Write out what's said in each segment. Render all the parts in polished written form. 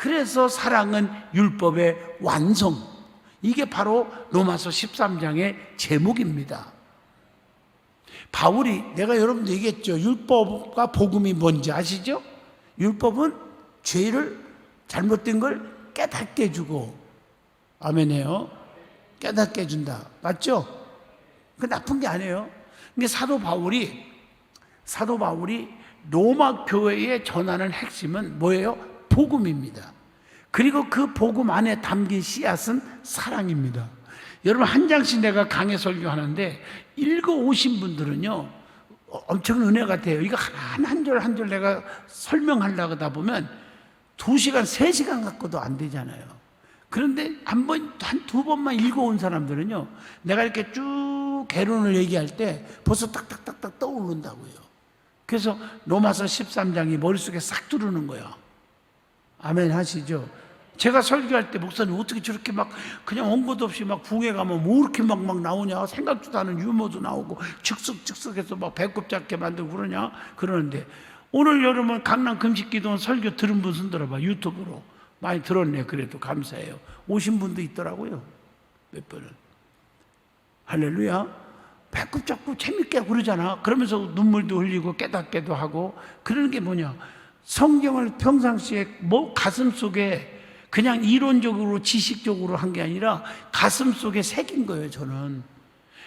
그래서 사랑은 율법의 완성. 이게 바로 로마서 13장의 제목입니다. 바울이, 내가 여러분도 얘기했죠. 율법과 복음이 뭔지 아시죠? 율법은 죄를, 잘못된 걸 깨닫게 해주고, 아멘해요. 깨닫게 해준다. 맞죠? 그 나쁜 게 아니에요. 근데 사도 바울이 로마 교회에 전하는 핵심은 뭐예요? 복음입니다. 그리고 그 복음 안에 담긴 씨앗은 사랑입니다. 여러분, 한 장씩 내가 강해 설교하는데 읽어오신 분들은요 엄청 은혜가 돼요. 이거 한 절 한 절 내가 설명하려고 하다 보면 2시간 3시간 갖고도 안 되잖아요. 그런데 한 두 번만 읽어온 사람들은요, 내가 이렇게 쭉 개론을 얘기할 때 벌써 딱딱딱딱 떠오른다고요. 그래서 로마서 13장이 머릿속에 싹 들어오는 거예요. 아멘 하시죠? 제가 설교할 때, 목사님 어떻게 저렇게 막 그냥 온 것도 없이 막 붕에 가면 뭐 이렇게 막 나오냐, 생각지도 않은 유머도 나오고 즉석해서 막 배꼽 잡게 만들고 그러는데, 오늘 여러분 강남 금식기도원 설교 들은 분 손 들어봐. 유튜브로 많이 들었네. 그래도 감사해요. 오신 분도 있더라고요, 몇 번은. 할렐루야. 배꼽 잡고 재밌게 그러잖아. 그러면서 눈물도 흘리고 깨닫게도 하고. 그러는 게 뭐냐, 성경을 평상시에 가슴 속에 그냥 이론적으로 지식적으로 한 게 아니라 가슴 속에 새긴 거예요, 저는.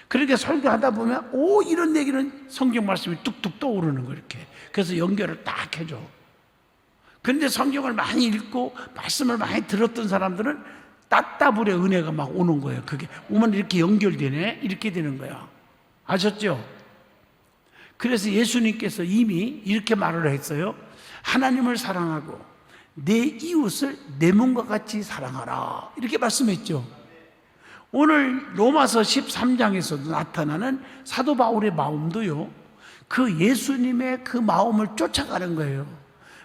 그러니까 설교하다 보면 이런 얘기는 성경 말씀이 뚝뚝 떠오르는 거예요, 이렇게. 그래서 연결을 딱 해줘. 그런데 성경을 많이 읽고 말씀을 많이 들었던 사람들은 따따블의 은혜가 막 오는 거예요. 그게 오면 이렇게 연결되네, 이렇게 되는 거야. 아셨죠? 그래서 예수님께서 이미 이렇게 말을 했어요. 하나님을 사랑하고 내 이웃을 내 몸과 같이 사랑하라, 이렇게 말씀했죠. 오늘 로마서 13장에서도 나타나는 사도 바울의 마음도요, 그 예수님의 그 마음을 쫓아가는 거예요.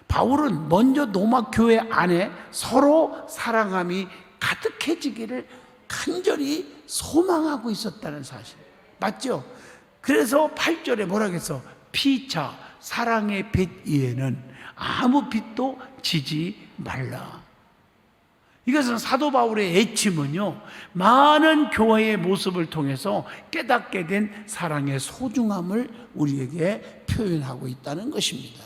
바울은 먼저 로마 교회 안에 서로 사랑함이 가득해지기를 간절히 소망하고 있었다는 사실, 맞죠? 그래서 8절에 뭐라 그랬어? 피차 사랑의 빛 위에는 아무 빛도 지지 말라. 이것은 사도 바울의 애침은요, 많은 교회의 모습을 통해서 깨닫게 된 사랑의 소중함을 우리에게 표현하고 있다는 것입니다.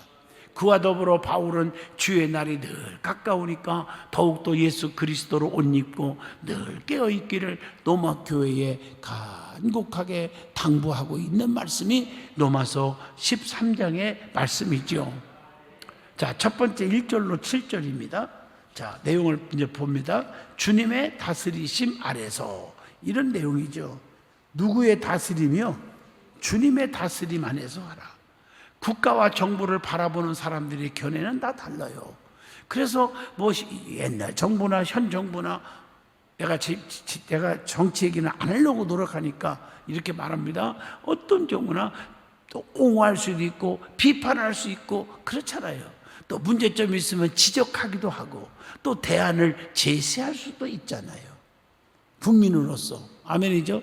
그와 더불어 바울은 주의 날이 늘 가까우니까 더욱더 예수 그리스도로 옷 입고 늘 깨어있기를 로마 교회에 간곡하게 당부하고 있는 말씀이 로마서 13장의 말씀이죠. 자, 첫 번째 1절로 7절입니다. 자, 내용을 이제 봅니다. 주님의 다스리심 아래서, 이런 내용이죠. 누구의 다스림이요? 주님의 다스림 안에서 하라. 국가와 정부를 바라보는 사람들의 견해는 다 달라요. 그래서 뭐 옛날 정부나 현 정부나 내가 정치 얘기는 안 하려고 노력하니까 이렇게 말합니다. 어떤 정부나 또 옹호할 수도 있고 비판할 수 있고 그렇잖아요. 또 문제점이 있으면 지적하기도 하고 또 대안을 제시할 수도 있잖아요, 국민으로서. 아멘이죠?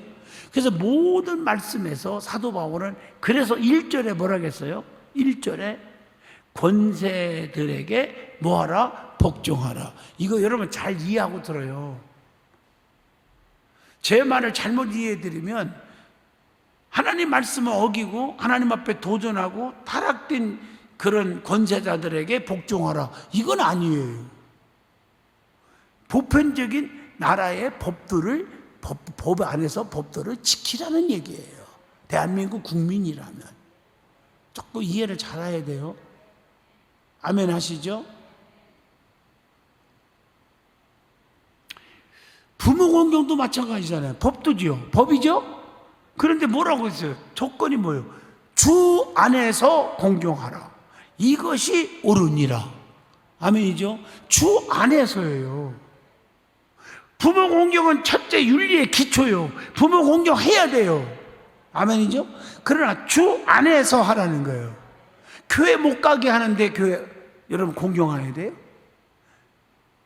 그래서 모든 말씀에서 사도 바울은 그래서 1절에 뭐라 했어요? 1절에 권세들에게 뭐하라? 복종하라. 이거 여러분 잘 이해하고 들어요. 제 말을 잘못 이해해드리면 하나님 말씀을 어기고 하나님 앞에 도전하고 타락된 그런 권세자들에게 복종하라, 이건 아니에요. 보편적인 나라의 법들을, 법 안에서 법들을 지키라는 얘기예요. 대한민국 국민이라면. 조금 이해를 잘해야 돼요. 아멘 하시죠? 부모 공경도 마찬가지잖아요. 법도지요. 법이죠? 그런데 뭐라고 했어요? 조건이 뭐예요? 주 안에서 공경하라. 이것이 옳으니라. 아멘이죠? 주 안에서예요. 부모 공경은 첫째 윤리의 기초요. 부모 공경해야 돼요. 아멘이죠? 그러나 주 안에서 하라는 거예요. 교회 못 가게 하는데 교회 여러분 공경해야 돼요?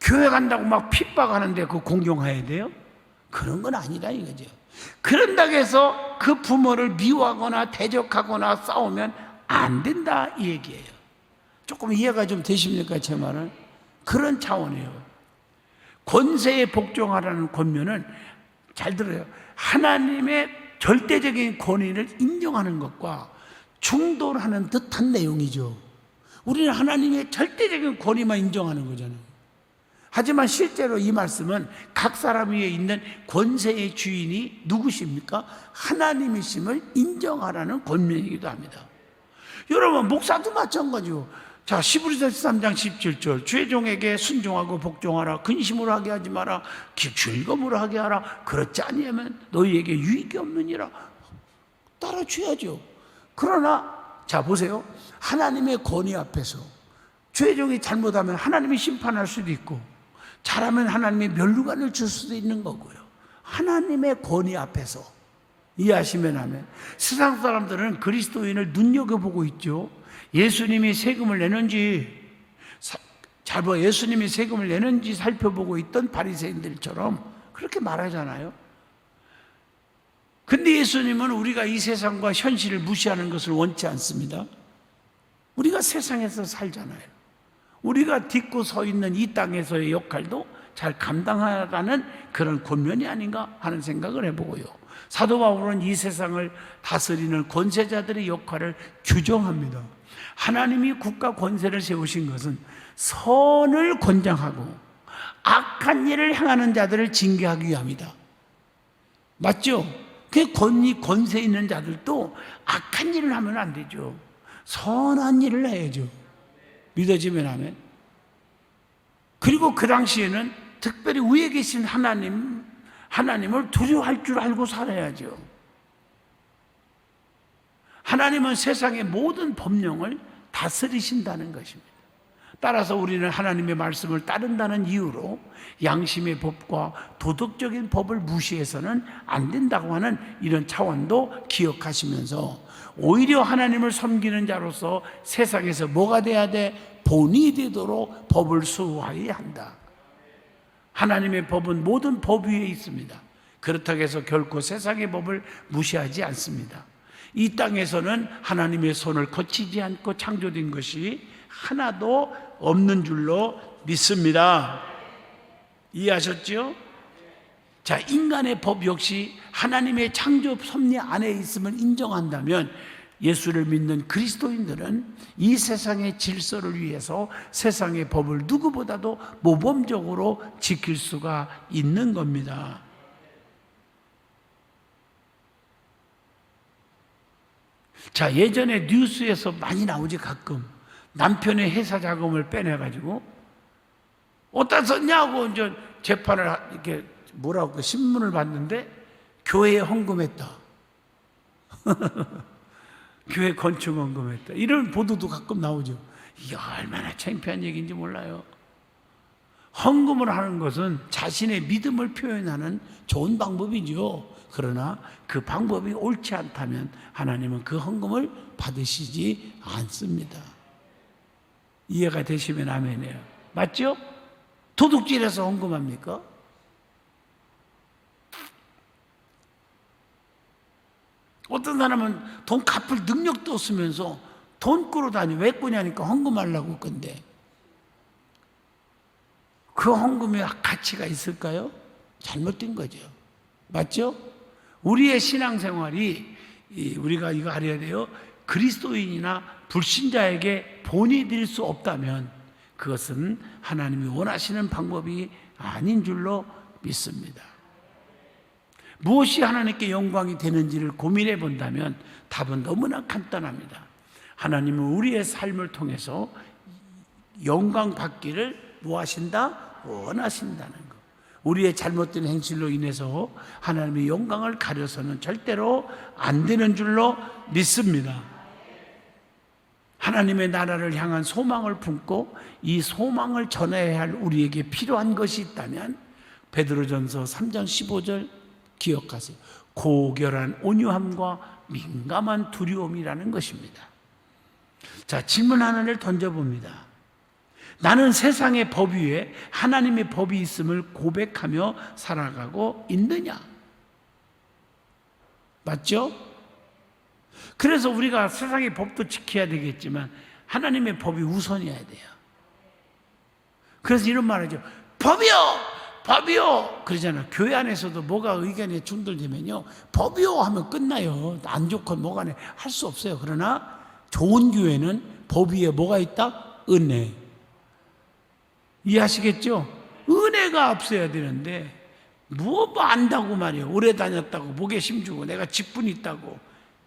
교회 간다고 막 핍박하는데 그 공경해야 돼요? 그런 건 아니라 이거죠. 그런다고 해서 그 부모를 미워하거나 대적하거나 싸우면 안 된다, 이 얘기예요. 조금 이해가 좀 되십니까, 제 말은? 그런 차원이에요. 권세에 복종하라는 권면은 잘 들어요. 하나님의 절대적인 권위를 인정하는 것과 충돌하는 듯한 내용이죠. 우리는 하나님의 절대적인 권위만 인정하는 거잖아요. 하지만 실제로 이 말씀은 각 사람 위에 있는 권세의 주인이 누구십니까? 하나님이심을 인정하라는 권면이기도 합니다. 여러분, 목사도 마찬가지요. 자, 히브리서 13장 17절, 주의 종에게 순종하고 복종하라. 근심으로 하게 하지 마라. 즐거움으로 하게 하라. 그렇지 아니하면 너희에게 유익이 없느니라. 따라줘야죠. 그러나 자, 보세요. 하나님의 권위 앞에서 주의 종이 잘못하면 하나님이 심판할 수도 있고, 잘하면 하나님의 면류관을 줄 수도 있는 거고요. 하나님의 권위 앞에서, 이해하시면 하면, 세상 사람들은 그리스도인을 눈여겨보고 있죠. 예수님이 세금을 내는지, 예수님이 세금을 내는지 살펴보고 있던 바리새인들처럼 그렇게 말하잖아요. 근데 예수님은 우리가 이 세상과 현실을 무시하는 것을 원치 않습니다. 우리가 세상에서 살잖아요. 우리가 딛고 서 있는 이 땅에서의 역할도 잘 감당하라는 그런 권면이 아닌가 하는 생각을 해보고요. 사도 바울은 이 세상을 다스리는 권세자들의 역할을 규정합니다. 하나님이 국가 권세를 세우신 것은 선을 권장하고 악한 일을 행하는 자들을 징계하기 위함이다. 맞죠? 그 권세 있는 자들도 악한 일을 하면 안 되죠. 선한 일을 해야죠. 믿어지면 하면. 그리고 그 당시에는 특별히 위에 계신 하나님을 두려워할 줄 알고 살아야죠. 하나님은 세상의 모든 법령을 다스리신다는 것입니다. 따라서 우리는 하나님의 말씀을 따른다는 이유로 양심의 법과 도덕적인 법을 무시해서는 안 된다고 하는 이런 차원도 기억하시면서, 오히려 하나님을 섬기는 자로서 세상에서 뭐가 돼야 돼? 본이 되도록 법을 수호해야 한다. 하나님의 법은 모든 법 위에 있습니다. 그렇다고 해서 결코 세상의 법을 무시하지 않습니다. 이 땅에서는 하나님의 손을 거치지 않고 창조된 것이 하나도 없는 줄로 믿습니다. 이해하셨죠? 자, 인간의 법 역시 하나님의 창조 섭리 안에 있음을 인정한다면, 예수를 믿는 그리스도인들은 이 세상의 질서를 위해서 세상의 법을 누구보다도 모범적으로 지킬 수가 있는 겁니다. 자, 예전에 뉴스에서 많이 나오지. 가끔 남편의 회사 자금을 빼내가지고 어디다 썼냐고 이제 재판을, 이렇게 뭐라고 신문을 봤는데 교회에 헌금했다. 교회 건축 헌금했다. 이런 보도도 가끔 나오죠. 이게 얼마나 창피한 얘기인지 몰라요. 헌금을 하는 것은 자신의 믿음을 표현하는 좋은 방법이죠. 그러나 그 방법이 옳지 않다면 하나님은 그 헌금을 받으시지 않습니다. 이해가 되시면 아멘이에요. 맞죠? 도둑질해서 헌금합니까? 어떤 사람은 돈 갚을 능력도 없으면서 돈 꾸러 다니. 왜 꾸냐니까 헌금하려고 건데, 그 헌금의 가치가 있을까요? 잘못된 거죠. 맞죠? 우리의 신앙생활이, 우리가 이거 알아야 돼요. 그리스도인이나 불신자에게 본이 될 수 없다면 그것은 하나님이 원하시는 방법이 아닌 줄로 믿습니다. 무엇이 하나님께 영광이 되는지를 고민해 본다면 답은 너무나 간단합니다. 하나님은 우리의 삶을 통해서 영광 받기를 뭐 하신다? 원하신다는 것. 우리의 잘못된 행실로 인해서 하나님의 영광을 가려서는 절대로 안 되는 줄로 믿습니다. 하나님의 나라를 향한 소망을 품고 이 소망을 전해야 할 우리에게 필요한 것이 있다면 베드로전서 3장 15절 기억하세요. 고결한 온유함과 민감한 두려움이라는 것입니다. 자, 질문 하나를 던져봅니다. 나는 세상의 법 위에 하나님의 법이 있음을 고백하며 살아가고 있느냐? 맞죠? 그래서 우리가 세상의 법도 지켜야 되겠지만 하나님의 법이 우선이어야 돼요. 그래서 이런 말 하죠. 법이요! 법이요! 그러잖아. 교회 안에서도 뭐가 의견에 충돌되면요, 법이요! 하면 끝나요. 안 좋고 뭐가 할 수 없어요. 그러나 좋은 교회는 법 위에 뭐가 있다? 은혜. 이해하시겠죠? 은혜가 앞서야 되는데 뭐 안다고 말이에요. 오래 다녔다고 목에 힘주고 내가 직분 있다고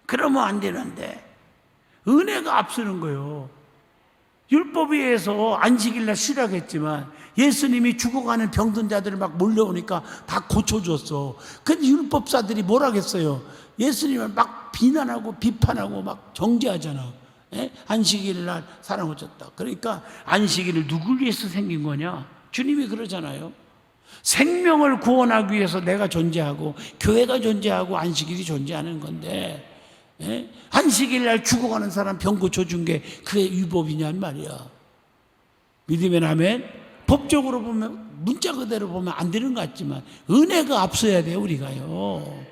그러면 안 되는데 은혜가 앞서는 거예요. 율법에 의해서 안식일날 쉬라고 했지만 예수님이 죽어가는 병든 자들을 막 몰려오니까 다 고쳐줬어. 근데 율법사들이 뭐라고 했어요? 예수님을 막 비난하고 비판하고 막 정죄하잖아. 예? 안식일날 사람 고쳤다. 그러니까 안식일을 누굴 위해서 생긴 거냐? 주님이 그러잖아요. 생명을 구원하기 위해서 내가 존재하고 교회가 존재하고 안식일이 존재하는 건데, 예? 안식일날 죽어가는 사람 병 고쳐준 게 그게 율법이냔 말이야. 믿으면 아멘. 법적으로 보면 문자 그대로 보면 안 되는 것 같지만 은혜가 앞서야 돼요. 우리가요.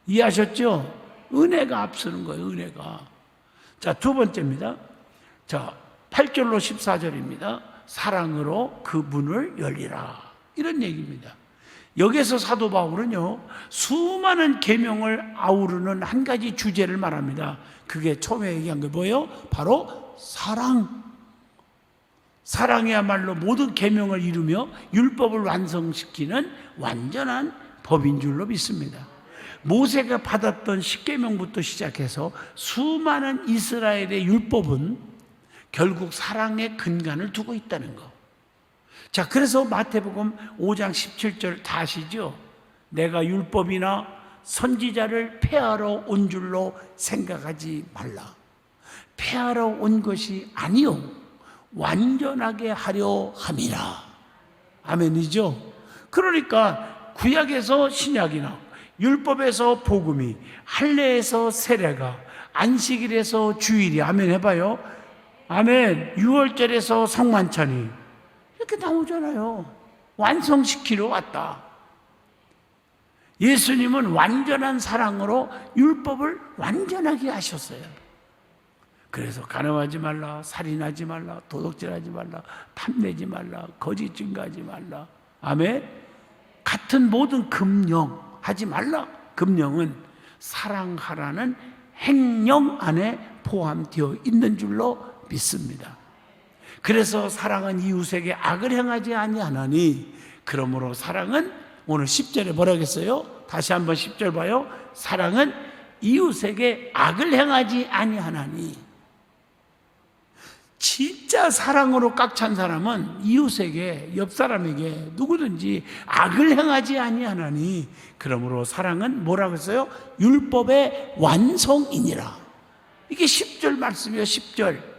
이해하셨죠? 은혜가 앞서는 거예요. 은혜가. 자, 두 번째입니다. 자, 8절로 14절입니다. 사랑으로 그 문을 열리라. 이런 얘기입니다. 여기에서 사도 바울은요, 수많은 계명을 아우르는 한 가지 주제를 말합니다. 그게 처음에 얘기한 게 뭐예요? 바로 사랑. 사랑이야말로 모든 계명을 이루며 율법을 완성시키는 완전한 법인 줄로 믿습니다. 모세가 받았던 십계명부터 시작해서 수많은 이스라엘의 율법은 결국 사랑의 근간을 두고 있다는 거. 자, 그래서 마태복음 5장 17절 다 아시죠? 내가 율법이나 선지자를 폐하러 온 줄로 생각하지 말라. 폐하러 온 것이 아니요 완전하게 하려 함이라. 아멘이죠? 그러니까 구약에서 신약이나 율법에서 복음이, 할례에서 세례가, 안식일에서 주일이, 아멘 해봐요. 아멘. 6월절에서 성만찬이 이렇게 나오잖아요. 완성시키러 왔다. 예수님은 완전한 사랑으로 율법을 완전하게 하셨어요. 그래서 간음하지 말라, 살인하지 말라, 도둑질하지 말라, 탐내지 말라, 거짓 증거하지 말라. 아멘. 같은 모든 금령 하지 말라. 금령은 사랑하라는 행령 안에 포함되어 있는 줄로 믿습니다. 그래서 사랑은 이웃에게 악을 행하지 아니하나니, 그러므로 사랑은, 오늘 10절에 뭐라고 했어요? 다시 한번 10절 봐요. 사랑은 이웃에게 악을 행하지 아니하나니. 진짜 사랑으로 꽉 찬 사람은 이웃에게, 옆 사람에게 누구든지 악을 행하지 아니하나니, 그러므로 사랑은 뭐라고 했어요? 율법의 완성이니라. 이게 10절 말씀이에요. 10절.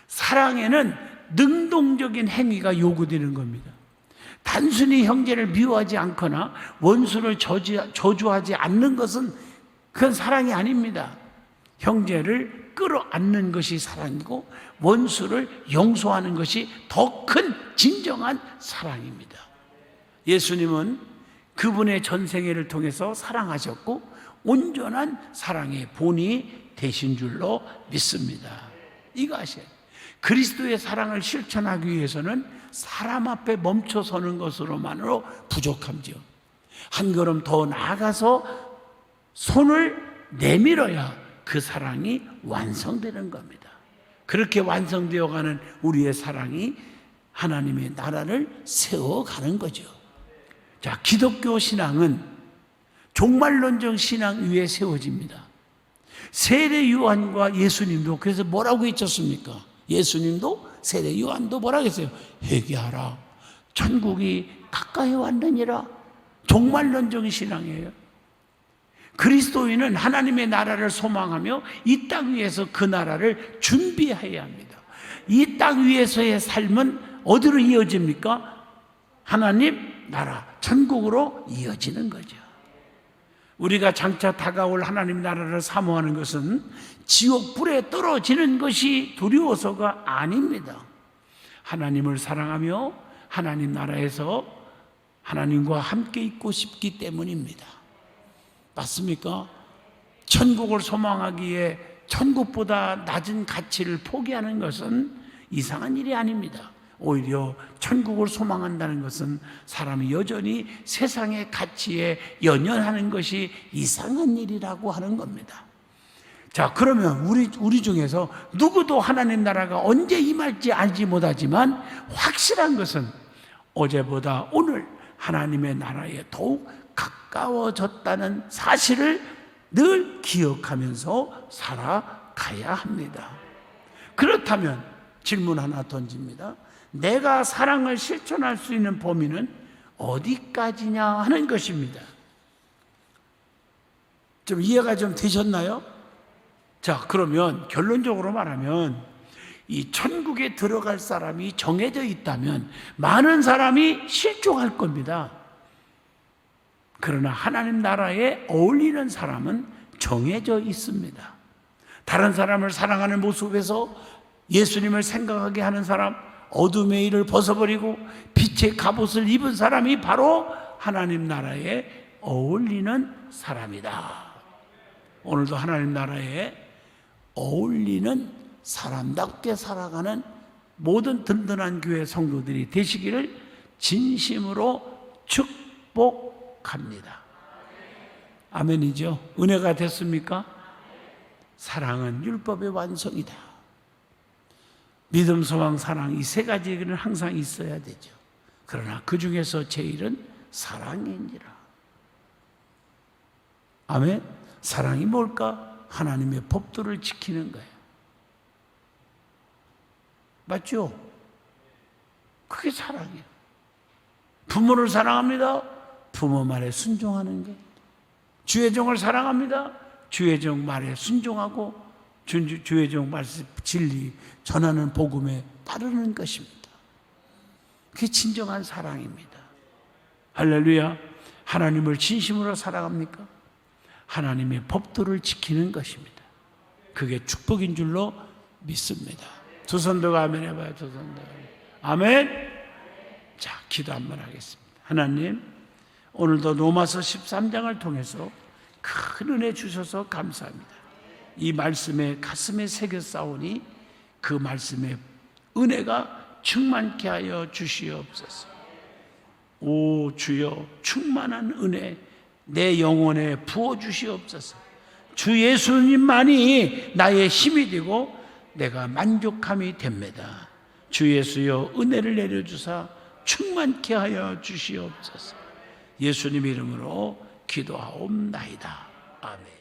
사랑에는 능동적인 행위가 요구되는 겁니다. 단순히 형제를 미워하지 않거나 원수를 저주하지 않는 것은 그건 사랑이 아닙니다. 형제를 끌어안는 것이 사랑이고 원수를 용서하는 것이 더 큰 진정한 사랑입니다. 예수님은 그분의 전생애를 통해서 사랑하셨고 온전한 사랑의 본이 되신 줄로 믿습니다. 이거 아셔야 돼요. 그리스도의 사랑을 실천하기 위해서는 사람 앞에 멈춰 서는 것으로만으로 부족함지요. 한 걸음 더 나아가서 손을 내밀어야 그 사랑이 완성되는 겁니다. 그렇게 완성되어가는 우리의 사랑이 하나님의 나라를 세워가는 거죠. 자, 기독교 신앙은 종말론적 신앙 위에 세워집니다. 세례 요한과 예수님도 그래서 뭐라고 했었습니까? 예수님도 세례 요한도 뭐라고 했어요? 회개하라, 천국이 가까이 왔느니라. 종말론적인 신앙이에요. 그리스도인은 하나님의 나라를 소망하며 이 땅 위에서 그 나라를 준비해야 합니다. 이 땅 위에서의 삶은 어디로 이어집니까? 하나님 나라, 천국으로 이어지는 거죠. 우리가 장차 다가올 하나님 나라를 사모하는 것은 지옥 불에 떨어지는 것이 두려워서가 아닙니다. 하나님을 사랑하며 하나님 나라에서 하나님과 함께 있고 싶기 때문입니다. 맞습니까? 천국을 소망하기에 천국보다 낮은 가치를 포기하는 것은 이상한 일이 아닙니다. 오히려 천국을 소망한다는 것은 사람이 여전히 세상의 가치에 연연하는 것이 이상한 일이라고 하는 겁니다. 자, 그러면 우리 중에서 누구도 하나님 나라가 언제 임할지 알지 못하지만 확실한 것은 어제보다 오늘 하나님의 나라에 더욱 가까워졌다는 사실을 늘 기억하면서 살아가야 합니다. 그렇다면 질문 하나 던집니다. 내가 사랑을 실천할 수 있는 범위는 어디까지냐 하는 것입니다. 좀 이해가 좀 되셨나요? 자, 그러면 결론적으로 말하면 이 천국에 들어갈 사람이 정해져 있다면 많은 사람이 실족할 겁니다. 그러나 하나님 나라에 어울리는 사람은 정해져 있습니다. 다른 사람을 사랑하는 모습에서 예수님을 생각하게 하는 사람, 어둠의 일을 벗어버리고 빛의 갑옷을 입은 사람이 바로 하나님 나라에 어울리는 사람이다. 오늘도 하나님 나라에 어울리는 사람답게 살아가는 모든 든든한 교회 성도들이 되시기를 진심으로 축복합니다. 아멘이죠? 은혜가 됐습니까? 사랑은 율법의 완성이다. 믿음, 소망, 사랑 이 세 가지는 항상 있어야 되죠. 그러나 그 중에서 제일은 사랑이니라. 아멘. 사랑이 뭘까? 하나님의 법도를 지키는 거예요. 맞죠? 그게 사랑이에요. 부모를 사랑합니다. 부모 말에 순종하는 게. 주의 종을 사랑합니다. 주의 종 말에 순종하고 주의 종 말씀 진리 전하는 복음에 따르는 것입니다. 그게 진정한 사랑입니다. 할렐루야. 하나님을 진심으로 사랑합니까? 하나님의 법도를 지키는 것입니다. 그게 축복인 줄로 믿습니다. 두 손도가 아멘 해봐요. 두 손도 아멘. 자, 기도 한번 하겠습니다. 하나님, 오늘도 로마서 13장을 통해서 큰 은혜 주셔서 감사합니다. 이 말씀에 가슴에 새겨 싸우니 그 말씀의 은혜가 충만케 하여 주시옵소서. 오 주여, 충만한 은혜 내 영혼에 부어 주시옵소서. 주 예수님만이 나의 힘이 되고 내가 만족함이 됩니다. 주 예수여, 은혜를 내려주사 충만케 하여 주시옵소서. 예수님 이름으로 기도하옵나이다. 아멘.